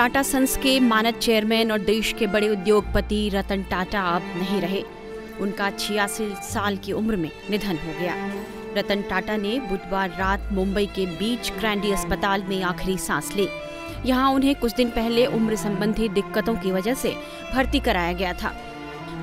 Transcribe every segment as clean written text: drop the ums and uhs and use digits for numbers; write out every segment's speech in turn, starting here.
Tata sons के मानद chairman और देश के बड़े उद्योगपति रतन टाटा अब नहीं रहे। उनका 86 साल की उम्र में निधन हो गया। रतन टाटा ने बुधवार रात मुंबई के बीच ग्रैंडी अस्पताल में आखिरी सांस ली। यहां उन्हें कुछ दिन पहले उम्र संबंधी दिक्कतों की वजह से भर्ती कराया गया था।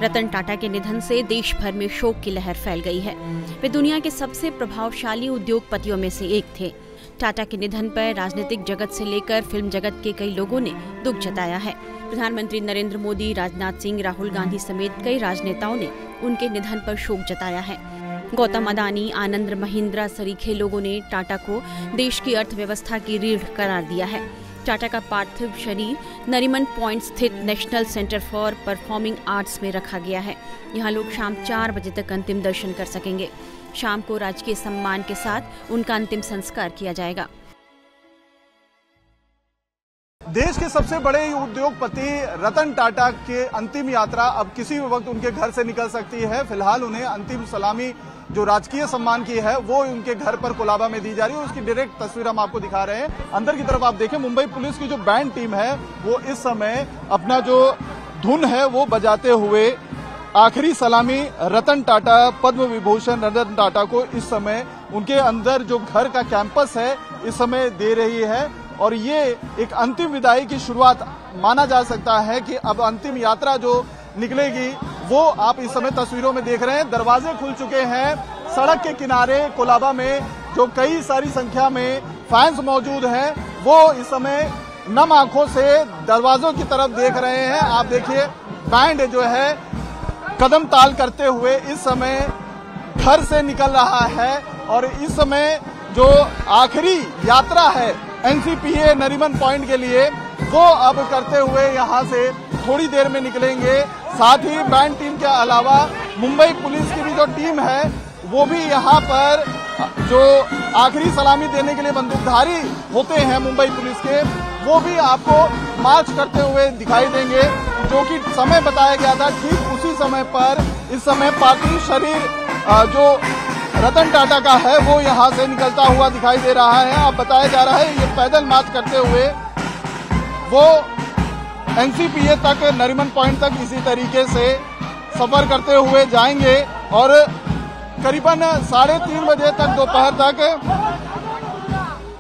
रतन टाटा के निधन से देश भर में शोक की लहर फैल गई है। वे दुनिया के सबसे प्रभावशाली उद्योगपतियों में से एक थे। टाटा के निधन पर राजनीतिक जगत से लेकर फिल्म जगत के कई लोगों ने दुख जताया है। प्रधानमंत्री नरेंद्र मोदी, राजनाथ सिंह, राहुल गांधी समेत कई राजनेताओं ने उनके निधन पर शोक जताया है। गौतम अदानी, आनंद महिंद्रा सरीखे लोगों ने टाटा को देश की अर्थव्यवस्था की रीढ़ करार दिया है। टाटा का पार्थिव शरीर नरीमन पॉइंट स्थित national centre for performing arts में रखा गया है। यहाँ लोग शाम 4 बजे तक अंतिम दर्शन कर सकेंगे। शाम को राजकीय सम्मान के साथ उनका अंतिम संस्कार किया जाएगा। देश के सबसे बड़े उद्योगपति रतन टाटा की अंतिम यात्रा अब किसी भी वक्त उनके घर से निकल सकती है। फिलहाल उन्हें अंतिम सलामी जो राजकीय सम्मान की है वो उनके घर पर कोलाबा में दी जा रही है। उसकी डायरेक्ट तस्वीर हम आपको दिखा रहे हैं। अंदर की तरफ आप देखें, मुंबई पुलिस की जो बैंड टीम है वो इस समय अपना जो धुन है वो बजाते हुए आखिरी सलामी रतन टाटा, पद्म विभूषण रतन टाटा को इस समय उनके अंदर जो घर का कैंपस है इस समय दे रही है। और ये एक अंतिम विदाई की शुरुआत माना जा सकता है कि अब अंतिम यात्रा जो निकलेगी वो आप इस समय तस्वीरों में देख रहे हैं। दरवाजे खुल चुके हैं। सड़क के किनारे कोलाबा में जो कई सारी संख्या में फैंस मौजूद हैं वो इस समय नम आंखों से दरवाजों की तरफ देख रहे हैं। आप देखिए, बैंड जो है कदम ताल करते हुए इस समय घर से निकल रहा है। और इस समय जो आखिरी यात्रा है एनसीपीए नरीमन पॉइंट के लिए वो अब करते हुए यहाँ से थोड़ी देर में निकलेंगे। साथ ही बैंड टीम के अलावा मुंबई पुलिस की भी जो टीम है वो भी यहाँ पर जो आखिरी सलामी देने के लिए बंदूकधारी होते हैं मुंबई पुलिस के, वो भी आपको मार्च करते हुए दिखाई देंगे। जो कि समय बताया गया था ठीक उसी समय पर इस समय पार्थिव शरीर जो रतन टाटा का है वो यहाँ से निकलता हुआ दिखाई दे रहा है। अब बताया जा रहा है ये पैदल मार्च करते हुए वो एनसीपीए तक, नरीमन पॉइंट तक इसी तरीके से सफर करते हुए जाएंगे। और करीबन 3:30 बजे तक, दोपहर तक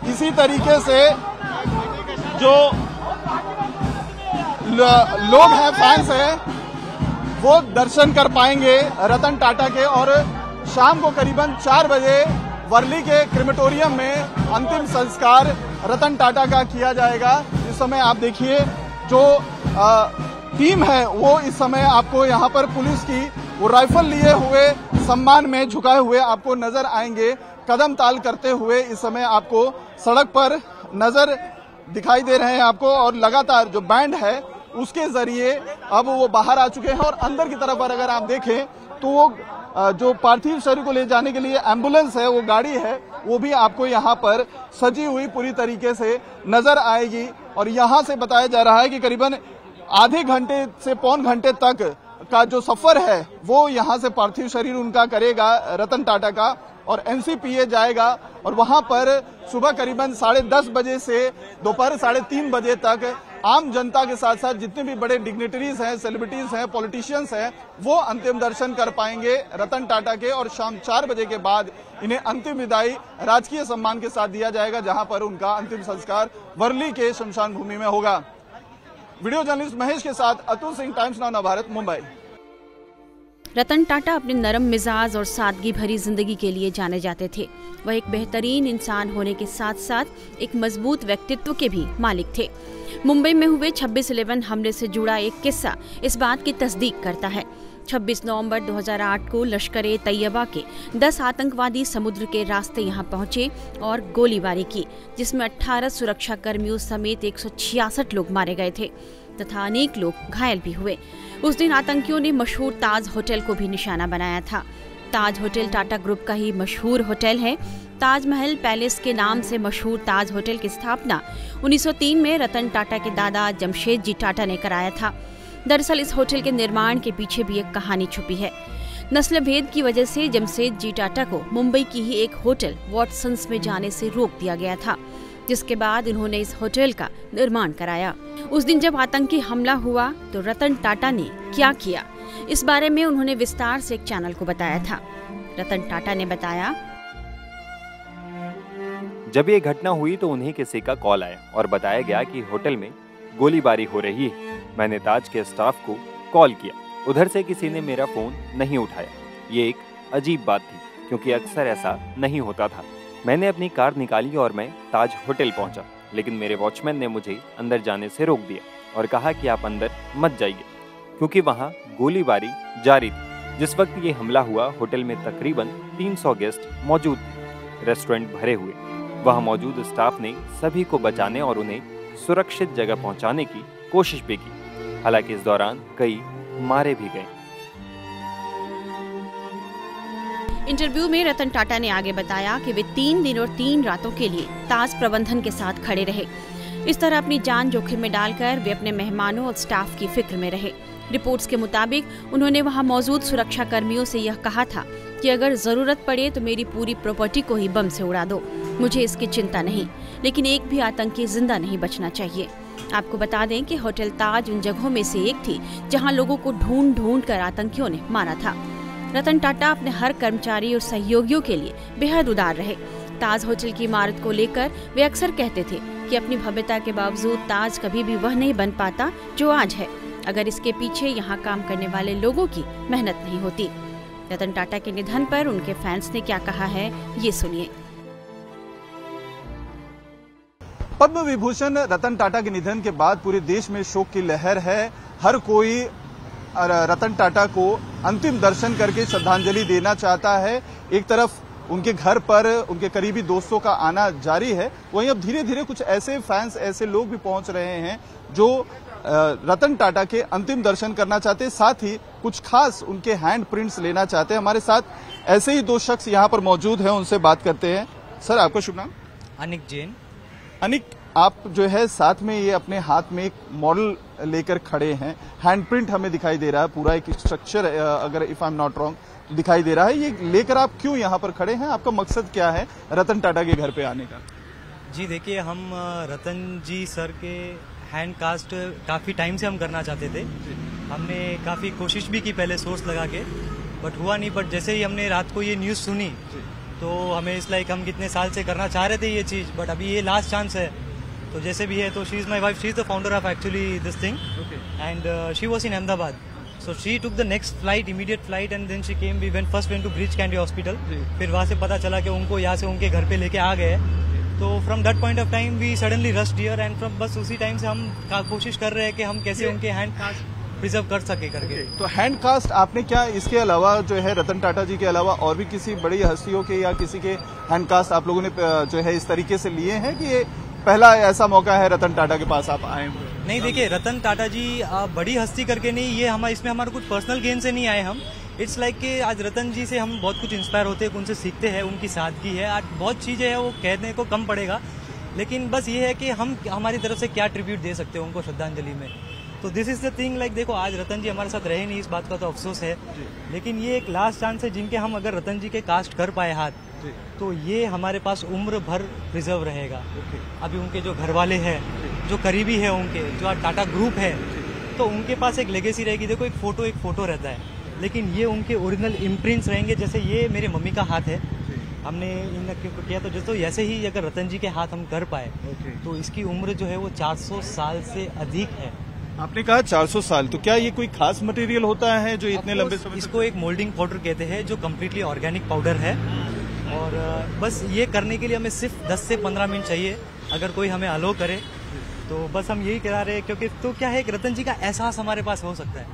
इसी तरीके से जो लोग हैं, फैंस हैं, वो दर्शन कर पाएंगे रतन टाटा के। और शाम को करीबन 4 बजे वर्ली के क्रिमेटोरियम में अंतिम संस्कार रतन टाटा का किया जाएगा। इस समय आप देखिए जो टीम है वो इस समय आपको यहाँ पर पुलिस की वो राइफल लिए हुए सम्मान में झुकाए हुए आपको नजर आएंगे, कदम ताल करते हुए इस समय आपको सड़क पर नजर दिखाई दे रहे हैं आपको। और लगातार जो बैंड है उसके जरिए अब वो बाहर आ चुके हैं। और अंदर की तरफ पर अगर आप देखें तो वो जो पार्थिव शरीर को ले जाने के लिए एम्बुलेंस है, वो गाड़ी है, वो भी आपको यहाँ पर सजी हुई पूरी तरीके से नजर आएगी। और यहाँ से बताया जा रहा है कि करीबन आधे घंटे से पौन घंटे तक का जो सफर है वो यहाँ से पार्थिव शरीर उनका करेगा रतन टाटा का और एनसीपीए जाएगा। और वहां पर सुबह करीबन 10:30 बजे से दोपहर 3:30 बजे तक आम जनता के साथ साथ जितने भी बड़े डिग्निटरीज हैं, सेलिब्रिटीज हैं, पॉलिटिशियंस हैं, वो अंतिम दर्शन कर पाएंगे रतन टाटा के। और शाम 4 बजे के बाद इन्हें अंतिम विदाई राजकीय सम्मान के साथ दिया जाएगा, जहां पर उनका अंतिम संस्कार वर्ली के शमशान भूमि में होगा। वीडियो जर्नलिस्ट महेश के साथ अतुल सिंह, टाइम्स नाउ नवभारत, मुंबई। रतन टाटा अपने नरम मिजाज और सादगी भरी जिंदगी के लिए जाने जाते थे। वह एक बेहतरीन इंसान होने के साथ साथ एक मजबूत व्यक्तित्व के भी मालिक थे। मुंबई में हुए 26/11 हमले से जुड़ा एक किस्सा इस बात की तस्दीक करता है। 26 नवंबर 2008 को लश्कर-ए-तैयबा के 10 आतंकवादी समुद्र के रास्ते यहां पहुंचे और गोलीबारी की, जिसमें 18 सुरक्षा कर्मियों समेत 166 लोग मारे गए थे तथा अनेक लोग घायल भी हुए। उस दिन आतंकियों ने मशहूर ताज होटल को भी निशाना बनाया था। ताज होटल टाटा ग्रुप का ही मशहूर होटल है। ताजमहल पैलेस के नाम से मशहूर ताज होटल की स्थापना 1903 में रतन टाटा के दादा जमशेद जी टाटा ने कराया था। दरअसल इस होटल के निर्माण के पीछे भी एक कहानी छुपी है। नस्ल भेद की वजह से जमशेद जी टाटा को मुंबई की ही एक होटल वॉटसन्स में जाने से रोक दिया गया था। जिसके बाद उन्होंने इस होटल का निर्माण कराया। उस दिन जब आतंकी हमला हुआ तो रतन टाटा ने क्या किया, इस बारे में उन्होंने विस्तार से एक चैनल को बताया था। रतन टाटा ने बताया, जब ये घटना हुई तो उन्हीं किसी का कॉल आया और बताया गया कि होटल में गोलीबारी हो रही है। मैंने ताज के स्टाफ को कॉल किया, उधर से किसी ने मेरा फोन नहीं उठाया। ये एक अजीब बात थी क्योंकि अक्सर ऐसा नहीं होता था। मैंने अपनी कार निकाली और मैं ताज होटल पहुंचा, लेकिन मेरे वॉचमैन ने मुझे अंदर जाने से रोक दिया और कहा कि आप अंदर मत जाइए क्योंकि वहां गोलीबारी जारी थी। जिस वक्त ये हमला हुआ होटल में तकरीबन 300 गेस्ट मौजूद थे। रेस्टोरेंट भरे हुए, वहां मौजूद स्टाफ ने सभी को बचाने और उन्हें सुरक्षित जगह पहुंचाने की कोशिश भी की। हालांकि इस दौरान कई मारे भी गए। इंटरव्यू में रतन टाटा ने आगे बताया कि वे 3 दिन और 3 रातों के लिए ताज प्रबंधन के साथ खड़े रहे। इस तरह अपनी जान जोखिम में डालकर वे अपने मेहमानों और स्टाफ की फिक्र में रहे। रिपोर्ट्स के मुताबिक उन्होंने वहां मौजूद सुरक्षा कर्मियों से यह कहा था कि अगर जरूरत पड़े तो मेरी पूरी प्रॉपर्टी को ही बम से उड़ा दो, मुझे इसकी चिंता नहीं, लेकिन एक भी आतंकी जिंदा नहीं बचना चाहिए। आपको बता दें कि होटल ताज उन जगहों में से एक थी जहां लोगों को ढूंढ कर आतंकियों ने मारा था। रतन टाटा अपने हर कर्मचारी और सहयोगियों के लिए बेहद उदार रहे। ताज होटल की इमारत को लेकर वे अक्सर कहते थे कि अपनी भव्यता के बावजूद ताज कभी भी वह नहीं बन पाता जो आज है, अगर इसके पीछे यहाँ काम करने वाले लोगों की मेहनत नहीं होती। रतन टाटा के निधन पर उनके फैंस ने क्या कहा है, ये सुनिए। पद्म विभूषण रतन टाटा के निधन के बाद पूरे देश में शोक की लहर है। हर कोई रतन टाटा को अंतिम दर्शन करके श्रद्धांजलि देना चाहता है। एक तरफ उनके घर पर उनके करीबी दोस्तों का आना जारी है, वहीं अब धीरे धीरे कुछ ऐसे फैंस, ऐसे लोग भी पहुंच रहे हैं जो रतन टाटा के अंतिम दर्शन करना चाहते हैं, साथ ही कुछ खास उनके हैंड प्रिंट्स लेना चाहते हैं। हमारे साथ ऐसे ही 2 शख्स यहाँ पर मौजूद हैं, उनसे बात करते हैं। सर, आपका शुभ नाम? अनिक जैन। अनिक, आप जो है साथ में ये अपने हाथ में एक मॉडल लेकर खड़े हैं, हैंड प्रिंट हमें दिखाई दे रहा है, पूरा एक स्ट्रक्चर, अगर if I am not wrong, दिखाई दे रहा है। ये लेकर आप क्यों यहाँ पर खड़े हैं? आपका मकसद क्या है रतन टाटा के घर पे आने का? जी देखिए, हम रतन जी सर के हैंड कास्ट काफ़ी टाइम से हम करना चाहते थे। हमने काफ़ी कोशिश भी की पहले सोर्स लगा के, बट हुआ नहीं। बट जैसे ही हमने रात को ये न्यूज़ सुनी तो हमें इस लाइक हम कितने साल से करना चाह रहे थे ये चीज़, बट अभी ये लास्ट चांस है। तो जैसे भी है, तो she is my wife, she is the founder of actually this thing, and she was in Ahmedabad. So she took the next flight, immediate flight, and then she came. We first went to Breach Candy Hospital. फिर वहाँ से पता चला कि उनको यहाँ से उनके घर पे लेके आ गए। तो from that point of time we suddenly rushed here, and from बस उसी टाइम से हम कोशिश कर रहे हैं कि हम कैसे उनके हैंड कास्ट प्रिजर्व कर सके करके। तो हैंड कास्ट आपने क्या इसके अलावा जो है रतन टाटा जी के अलावा और भी किसी बड़ी हस्तियों के या किसी के हैंड कास्ट आप लोगों ने जो है इस तरीके से लिए हैं कि ये पहला ऐसा मौका है रतन टाटा के पास आप आए हुए? नहीं, देखिए, रतन टाटा जी बड़ी हस्ती करके नहीं, ये हम इसमें हमारा कुछ पर्सनल गेन से नहीं आए हम। इट्स लाइक कि आज रतन जी से हम बहुत कुछ इंस्पायर होते हैं, उनसे सीखते हैं, उनकी सादगी है, आज बहुत चीज़ें हैं वो कहने को कम पड़ेगा, लेकिन बस ये है कि हम हमारी तरफ से क्या ट्रिब्यूट दे सकते हैं उनको श्रद्धांजलि में। तो this is the thing, like देखो, आज रतन जी हमारे साथ रहे नहीं, इस बात का तो अफसोस है, लेकिन ये एक लास्ट चांस है जिनके हम अगर रतन जी के कास्ट कर पाए हाथ, तो ये हमारे पास उम्र भर प्रिजर्व रहेगा। अभी उनके जो घर वाले हैं, जो करीबी है उनके, जो टाटा ग्रुप है, तो उनके पास एक लेगेसी रहेगी। देखो, एक फोटो रहता है, लेकिन ये उनके ओरिजिनल इम्प्रिंट्स रहेंगे। जैसे ये मेरे मम्मी का हाथ है, हमने इन किया, तो जैसे ऐसे ही अगर रतन जी के हाथ हम कर पाए तो इसकी उम्र जो है वो 400 साल से अधिक है। आपने कहा 400 साल, तो क्या ये कोई खास मटेरियल होता है जो इतने लंबे समय? इसको एक मोल्डिंग पाउडर कहते हैं, जो कम्प्लीटली ऑर्गेनिक पाउडर है, और बस ये करने के लिए हमें सिर्फ 10 से 15 मिनट चाहिए, अगर कोई हमें अलो करे तो। बस हम यही करा रहे हैं, क्योंकि तो क्या है, एक रतन जी का एहसास हमारे पास हो सकता है।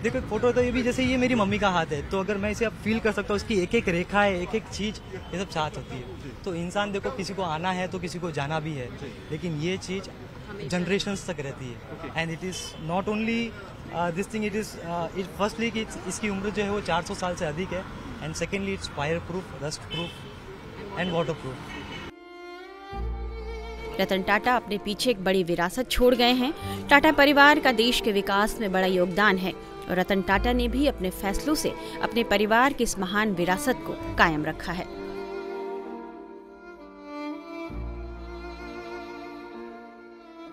देखो, एक फोटो तो ये भी, जैसे ये मेरी मम्मी का हाथ है, तो अगर मैं इसे अब फील कर सकता हूँ, उसकी एक एक रेखा है, एक एक चीज, ये सब साथ होती है। तो इंसान देखो, किसी को आना है तो किसी को जाना भी है, लेकिन ये चीज जनरेशंस तक रहती है। And it is not only this thing, it is firstly कि इसकी उम्र जो है वो 400 साल से अधिक है, and secondly it's fire proof, rust proof and water proof. Ratan Tata अपने पीछे एक बड़ी विरासत छोड़ गए हैं। टाटा परिवार का देश के विकास में बड़ा योगदान है, और रतन टाटा ने भी अपने फैसलों से अपने परिवार की इस महान विरासत को कायम रखा है।